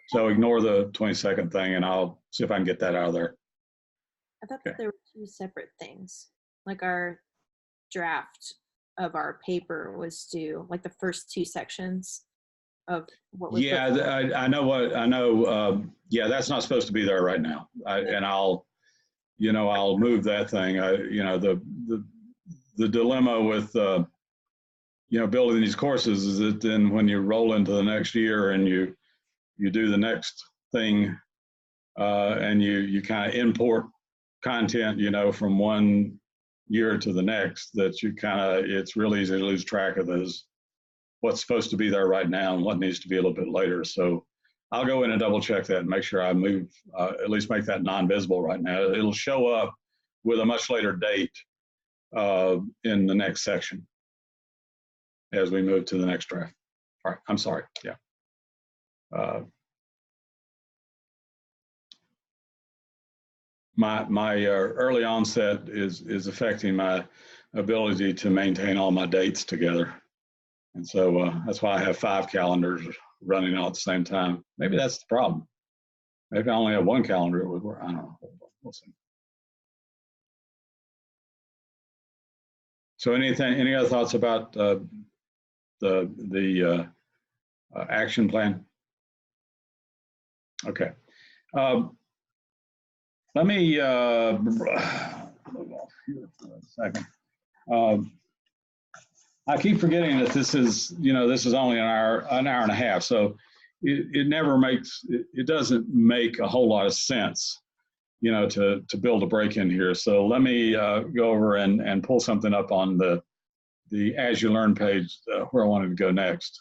So ignore the 22nd thing and I'll see if I can get that out of there. I thought Okay. that there were two separate things. Like our draft of our paper was due, like the first two sections of what was. Yeah, I know. Yeah, that's not supposed to be there right now. I'll move that thing. The dilemma with, building these courses is that then when you roll into the next year and you do the next thing and you kind of import content, from one year to the next, that it's really easy to lose track of what's supposed to be there right now and what needs to be a little bit later. So I'll go in and double check that and make sure I move, at least make that non-visible right now. It'll show up with a much later date in the next section as we move to the next draft. All right, I'm sorry, yeah. My early onset is affecting my ability to maintain all my dates together. And so that's why I have 5 calendars running all at the same time. Maybe that's the problem. Maybe I only have 1 calendar it would work. I don't know. We'll see. So any other thoughts about the action plan? Okay. Let me move off here for a second. I keep forgetting that this is only an hour and a half, so it doesn't make a whole lot of sense, to build a break in here. So let me go over and pull something up on the As You Learn page where I wanted to go next.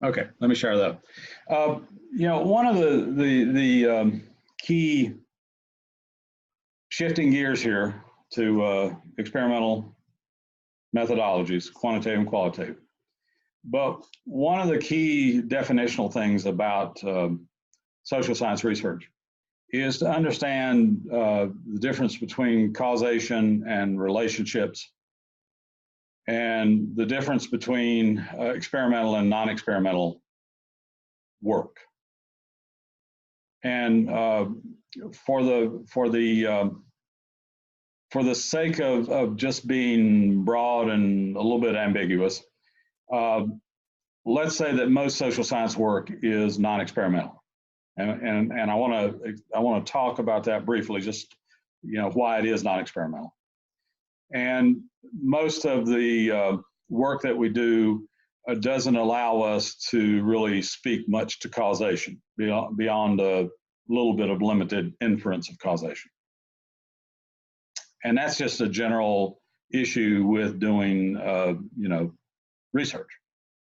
Okay, let me share that. One of the key shifting gears here to experimental methodologies, quantitative and qualitative. But one of the key definitional things about social science research is to understand the difference between causation and relationships, and the difference between experimental and non-experimental work. And for the sake of just being broad and a little bit ambiguous, let's say that most social science work is non-experimental, and I want to talk about that briefly, just why it is non-experimental. And most of the work that we do doesn't allow us to really speak much to causation beyond a little bit of limited inference of causation. And that's just a general issue with doing, research,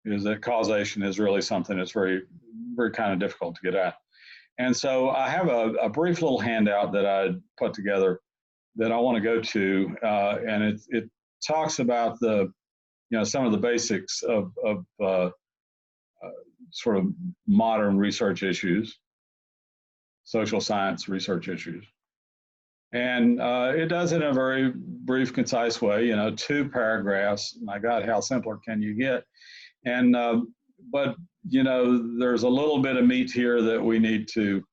is that causation is really something that's very, very kind of difficult to get at. And so I have a brief little handout that I put together that I want to go to, and it talks about the some of the basics of sort of modern research issues, social science research issues. And it does it in a very brief, concise way, 2 paragraphs. My God, how simpler can you get? And, but, there's a little bit of meat here that we need to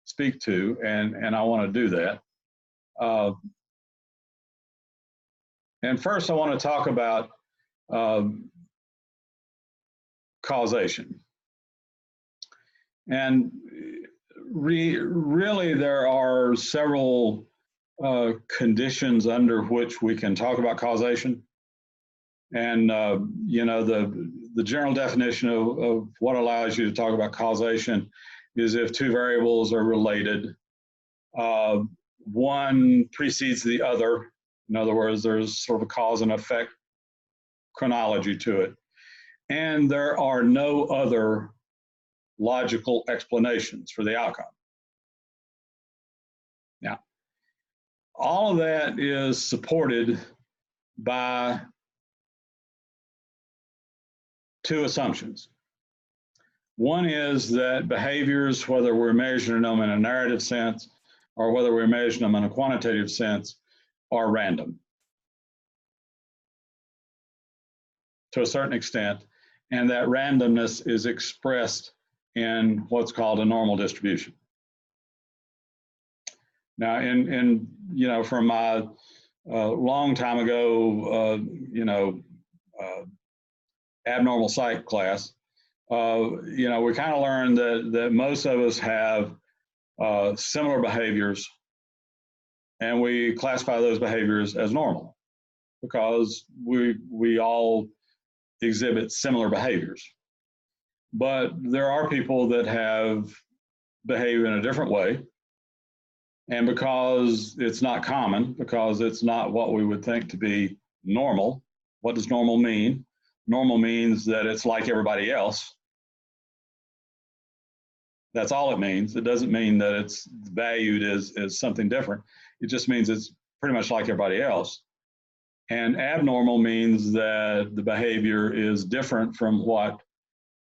speak to, and I want to do that. And first, I want to talk about causation. And really, there are several conditions under which we can talk about causation. And, the general definition of what allows you to talk about causation is if 2 variables are related, one precedes the other. In other words, there's sort of a cause and effect chronology to it. And there are no other logical explanations for the outcome. Now, all of that is supported by 2 assumptions. One is that behaviors, whether we're measuring them in a narrative sense or whether we're measuring them in a quantitative sense, are random to a certain extent, and that randomness is expressed in what's called a normal distribution. Now, from my long time ago, abnormal psych class, we kind of learned that most of us have similar behaviors, and we classify those behaviors as normal because we all exhibit similar behaviors. But there are people that behave in a different way, and because it's not common, because it's not what we would think to be normal. What does normal mean? Normal means that it's like everybody else. That's all it means. It doesn't mean that it's valued as something different. It just means it's pretty much like everybody else. And abnormal means that the behavior is different from what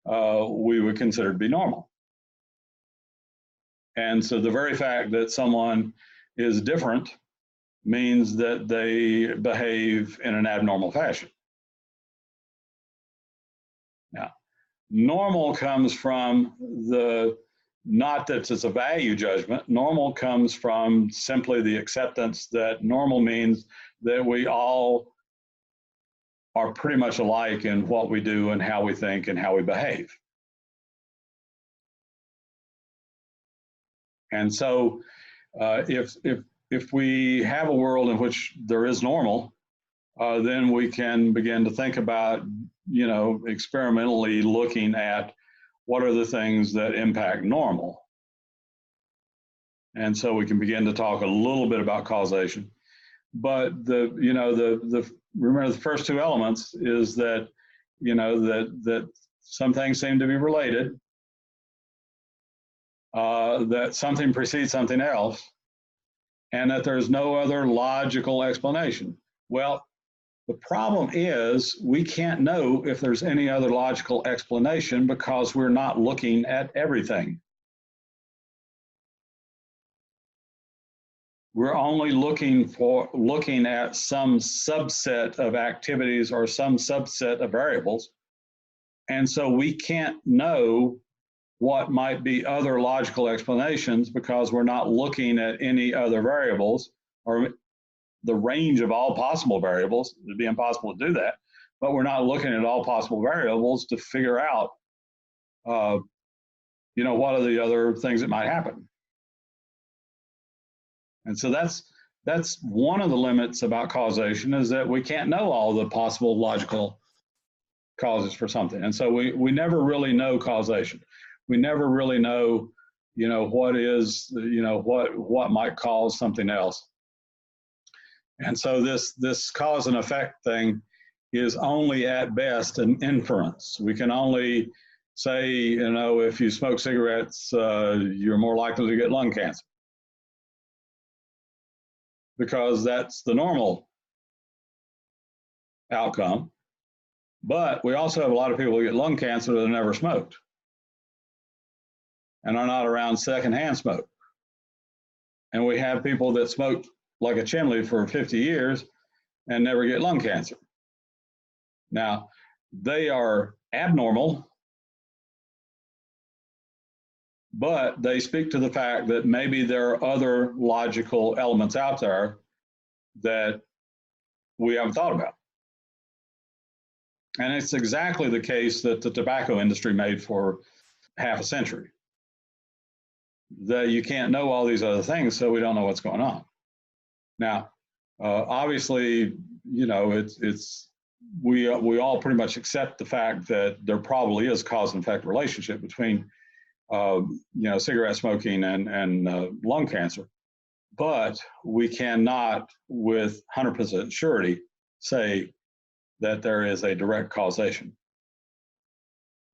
we would consider to be normal. And so the very fact that someone is different means that they behave in an abnormal fashion. Now, normal comes from not that it's a value judgment. Normal comes from simply the acceptance that normal means that we all are pretty much alike in what we do and how we think and how we behave. And so if we have a world in which there is normal, then we can begin to think about, experimentally looking at what are the things that impact normal. And so we can begin to talk a little bit about causation. But remember the first 2 elements is that, that some things seem to be related, that something precedes something else, and that there's no other logical explanation. Well, the problem is we can't know if there's any other logical explanation because we're not looking at everything. We're only looking at some subset of activities or some subset of variables. And so we can't know what might be other logical explanations because we're not looking at any other variables or the range of all possible variables. It'd be impossible to do that, but we're not looking at all possible variables to figure out, what are the other things that might happen. And so that's one of the limits about causation, is that we can't know all the possible logical causes for something. And so we never really know causation. We never really know, what is, what might cause something else. And so this cause and effect thing is only at best an inference. We can only say, if you smoke cigarettes, you're more likely to get lung cancer, because that's the normal outcome. But we also have a lot of people who get lung cancer that have never smoked and are not around secondhand smoke. And we have people that smoked like a chimney for 50 years and never get lung cancer. Now, they are abnormal, but they speak to the fact that maybe there are other logical elements out there that we haven't thought about. And it's exactly the case that the tobacco industry made for half a century. That you can't know all these other things, so we don't know what's going on. Now, obviously, you know, we all pretty much accept the fact that there probably is cause and effect relationship between, you know, cigarette smoking and lung cancer, but we cannot, with 100% surety, say that there is a direct causation,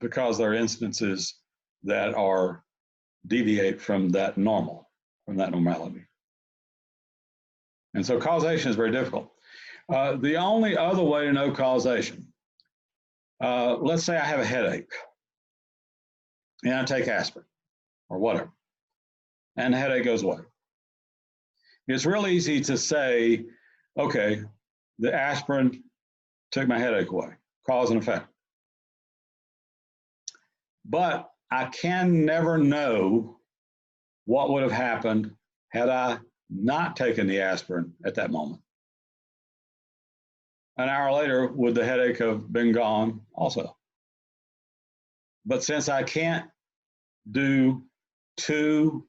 because there are instances that are deviate from that normality. And so causation is very difficult. The only other way to know causation, let's say I have a headache and I take aspirin or whatever, and the headache goes away. It's real easy to say, okay, the aspirin took my headache away, cause and effect. But I can never know what would have happened had I not taken the aspirin at that moment. An hour later, would the headache have been gone also? But since I can't do two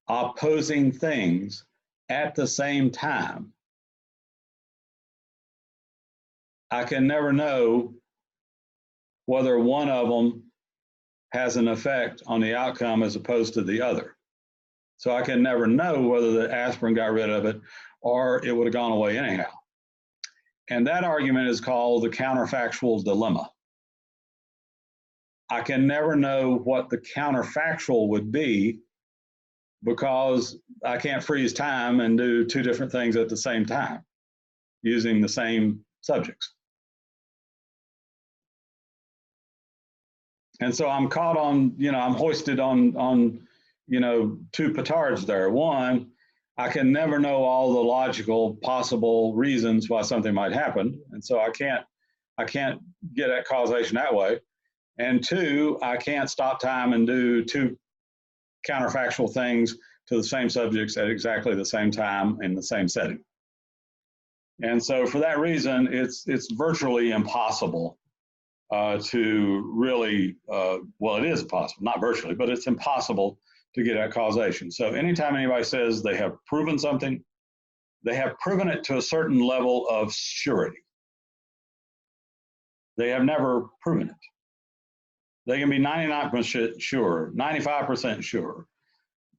opposing things at the same time, I can never know whether one of them has an effect on the outcome as opposed to the other. So I can never know whether the aspirin got rid of it or it would have gone away anyhow. And that argument is called the counterfactual dilemma. I can never know what the counterfactual would be because I can't freeze time and do two different things at the same time using the same subjects. And so I'm caught on, you know, I'm hoisted on, you know, two petards there. One, I can never know all the logical possible reasons why something might happen. And so I can't get at causation that way. And two, I can't stop time and do two counterfactual things to the same subjects at exactly the same time in the same setting. And so for that reason, it's virtually impossible to really, well, it is possible, not virtually, but it's impossible to get at causation. So anytime anybody says they have proven something, they have proven it to a certain level of surety. They have never proven it. They can be 99% sure, 95% sure,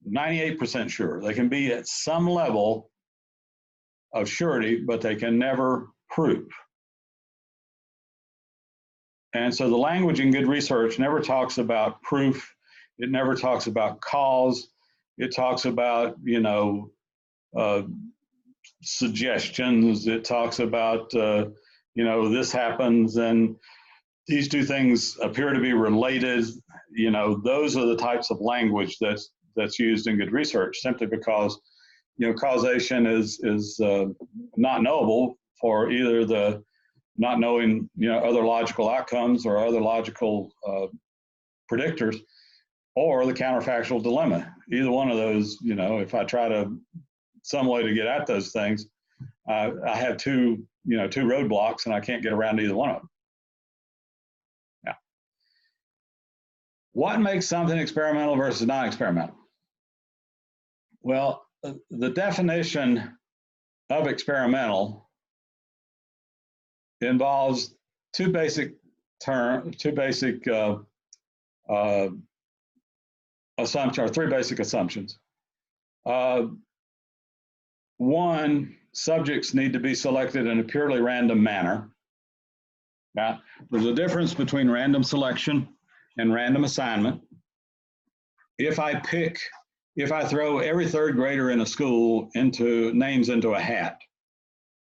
98% sure. They can be at some level of surety, but they can never prove. And so the language in good research never talks about proof. It never talks about cause. It talks about, you know, suggestions. It talks about, you know, this happens and these two things appear to be related. You know, those are the types of language that's used in good research, simply because, you know, causation is not knowable for either the not knowing, you know, other logical outcomes or other logical predictors, or the counterfactual dilemma. Either one of those, you know, if I try to some way to get at those things, I have two roadblocks and I can't get around either one of them. Now, what makes something experimental versus non-experimental? Well, the definition of experimental involves two basic assumptions, or three basic assumptions. One, subjects need to be selected in a purely random manner. Now, there's a difference between random selection and random assignment. If I throw every third grader in a school names into a hat,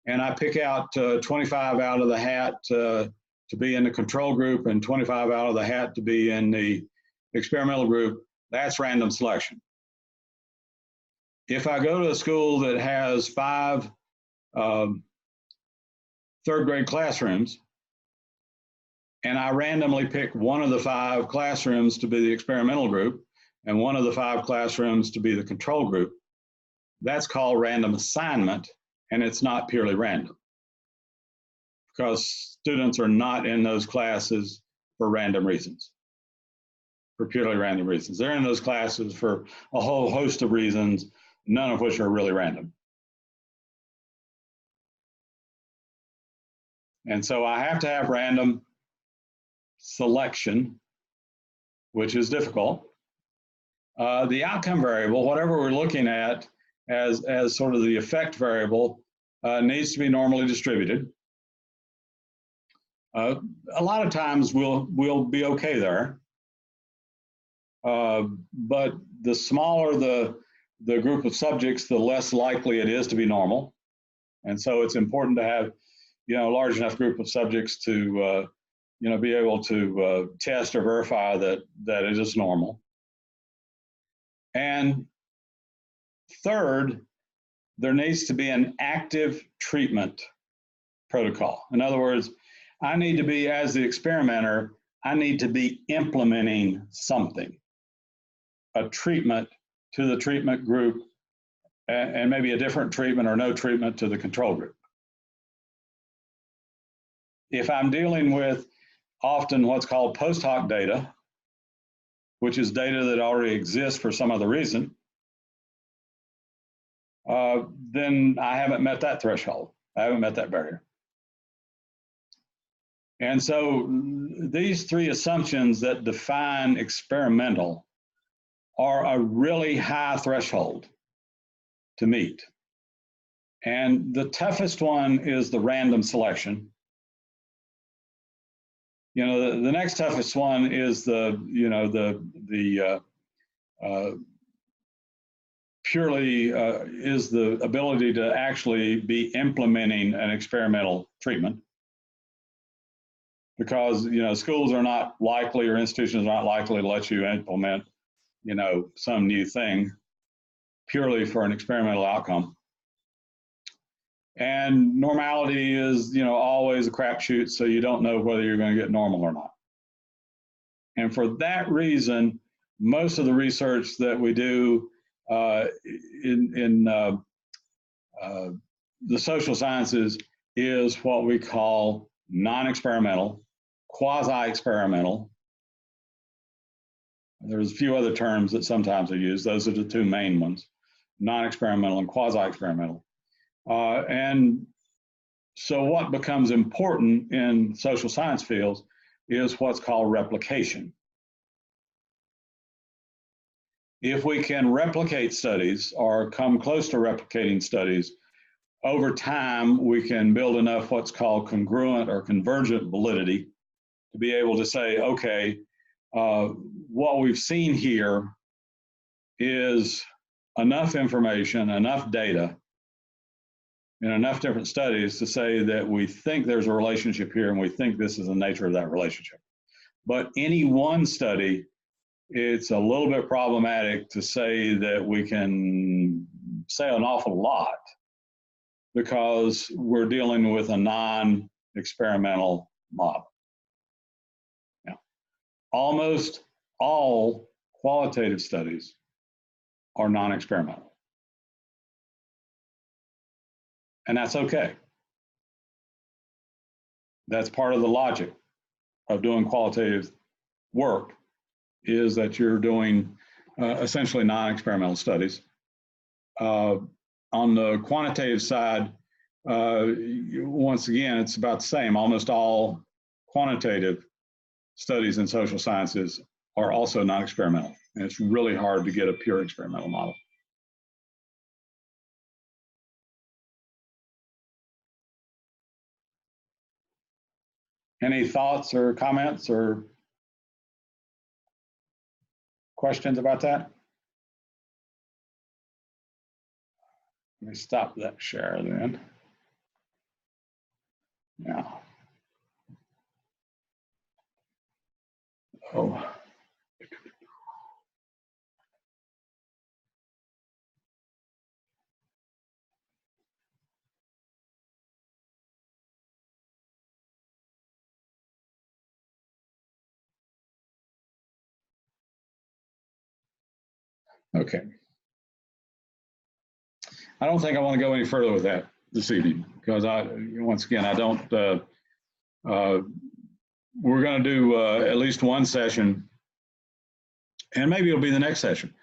and I pick out 25 out of the hat to be in the control group and 25 out of the hat to be in the experimental group, that's random selection. If I go to a school that has 5 third grade classrooms, and I randomly pick one of the 5 classrooms to be the experimental group and one of the 5 classrooms to be the control group, that's called random assignment, and it's not purely random because students are not in those classes for random reasons, for purely random reasons. They're in those classes for a whole host of reasons, none of which are really random. And so I have to have random selection, which is difficult. The outcome variable, whatever we're looking at as sort of the effect variable, needs to be normally distributed. A lot of times we'll be okay there. But the smaller the group of subjects, the less likely it is to be normal. And so it's important to have, a large enough group of subjects to, be able to test or verify that it is normal. And third, there needs to be an active treatment protocol. In other words, I need to be, as the experimenter, I need to be implementing something, a treatment to the treatment group, and maybe a different treatment or no treatment to the control group. If I'm dealing with often what's called post hoc data, which is data that already exists for some other reason, then I haven't met that threshold. I haven't met that barrier. And so these 3 assumptions that define experimental are a really high threshold to meet. And the toughest one is the random selection. The next toughest one is purely is the ability to actually be implementing an experimental treatment. Because, schools are not likely, or institutions are not likely to let you implement, some new thing purely for an experimental outcome. And normality is, always a crapshoot, so you don't know whether you're going to get normal or not. And for that reason, most of the research that we do in the social sciences is what we call non-experimental, quasi-experimental. There's a few other terms that sometimes are used. Those are the 2 main ones, non-experimental and quasi-experimental. And so what becomes important in social science fields is what's called replication. If we can replicate studies or come close to replicating studies, over time we can build enough what's called congruent or convergent validity to be able to say, okay, what we've seen here is enough information, enough data, in enough different studies to say that we think there's a relationship here and we think this is the nature of that relationship. But any one study, it's a little bit problematic to say that we can say an awful lot because we're dealing with a non-experimental model. Now, almost all qualitative studies are non-experimental. And that's okay. That's part of the logic of doing qualitative work, is that you're doing essentially non-experimental studies. On the quantitative side, once again, it's about the same. Almost all quantitative studies in social sciences are also non-experimental, and it's really hard to get a pure experimental model. Any thoughts or comments or questions about that? Let me stop that share then. Now, oh. Okay. I don't think I want to go any further with that this evening because once again, I don't, we're going to do at least one session, and maybe it'll be the next session,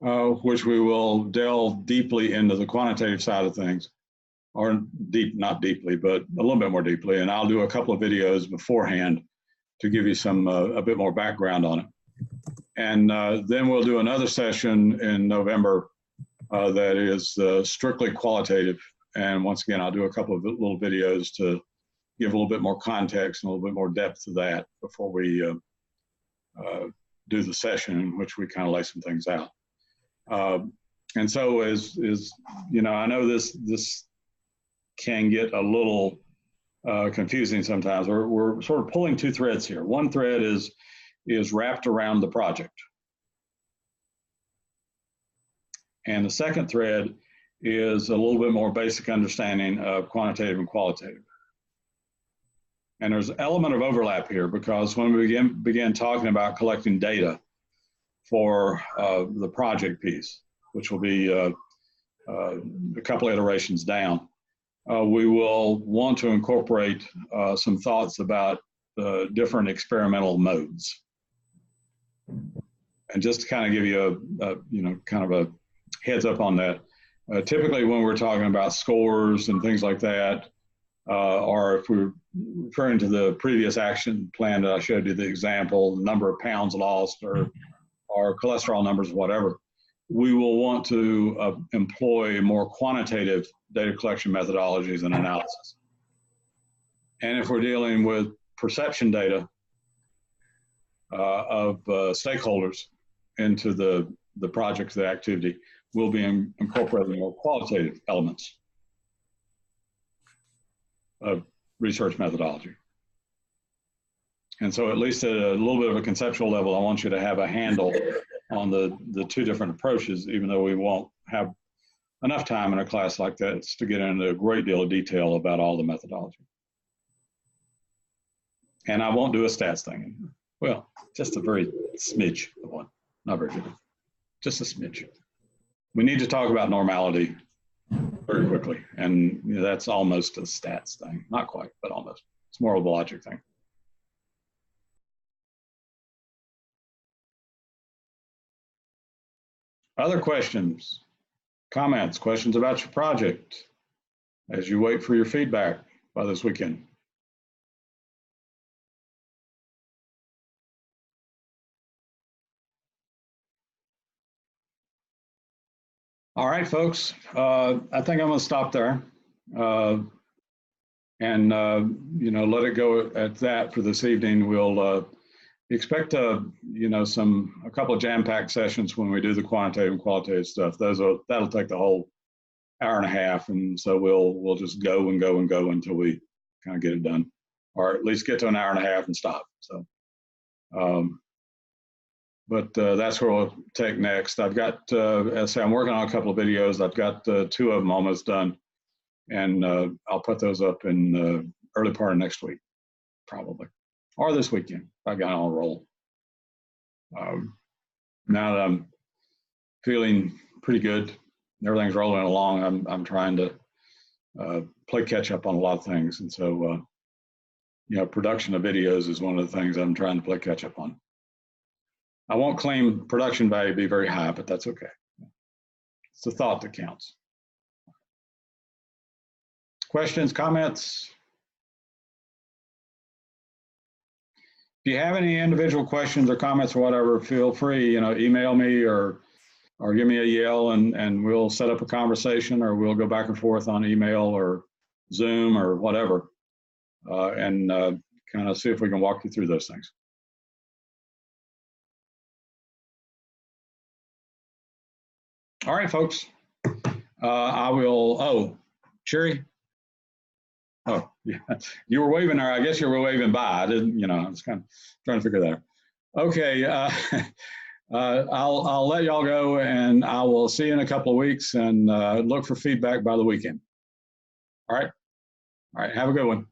which we will delve deeply into the quantitative side of things, or not deeply, but a little bit more deeply. And I'll do a couple of videos beforehand to give you some, a bit more background on it. And then we'll do another session in November that is strictly qualitative. And once again, I'll do a couple of little videos to give a little bit more context and a little bit more depth to that before we do the session in which we kind of lay some things out. And so as you know, I know this can get a little confusing sometimes. We're sort of pulling two threads here. One thread is wrapped around the project. And the second thread is a little bit more basic understanding of quantitative and qualitative. And there's an element of overlap here because when we begin talking about collecting data for the project piece, which will be a couple iterations down, we will want to incorporate some thoughts about different experimental modes. And just to kind of give you kind of a heads up on that, typically when we're talking about scores and things like that, or if we're referring to the previous action plan that I showed you the example, number of pounds lost or cholesterol numbers, whatever, we will want to employ more quantitative data collection methodologies and analysis. And if we're dealing with perception data of stakeholders into the project, the activity, we'll be incorporating more qualitative elements of research methodology. And so at least at a little bit of a conceptual level, I want you to have a handle on the two different approaches, even though we won't have enough time in a class like that to get into a great deal of detail about all the methodology. And I won't do a stats thing. Well, just a very smidge of one, not very good, just a smidge. We need to talk about normality very quickly, and that's almost a stats thing. Not quite, but almost. It's more of a logic thing. Other questions, comments, questions about your project as you wait for your feedback by this weekend? All right, folks, I think I'm gonna stop there and let it go at that for this evening. We'll expect a couple of jam-packed sessions when we do the quantitative and qualitative stuff. That'll take the whole hour and a half, and so we'll just go and go and go until we kind of get it done, or at least get to an hour and a half and stop. So, but that's where we'll take next. I've got, as I say, I'm working on a couple of videos. I've got 2 of them almost done, and I'll put those up in the early part of next week, probably, or this weekend. I got on a roll. Now that I'm feeling pretty good, everything's rolling along, I'm trying to play catch up on a lot of things, and so production of videos is one of the things I'm trying to play catch up on. I won't claim production value to be very high, but that's okay. It's the thought that counts. Questions, comments? If you have any individual questions or comments or whatever, feel free, email me or give me a yell, and we'll set up a conversation, or we'll go back and forth on email or Zoom or whatever, and kind of see if we can walk you through those things. All right, folks. I will, Cherry? Oh, yeah. You were waving there. I guess you were waving by. I didn't, I was kind of trying to figure that out. Okay. I'll let y'all go, and I will see you in a couple of weeks, and look for feedback by the weekend. All right. All right. Have a good one.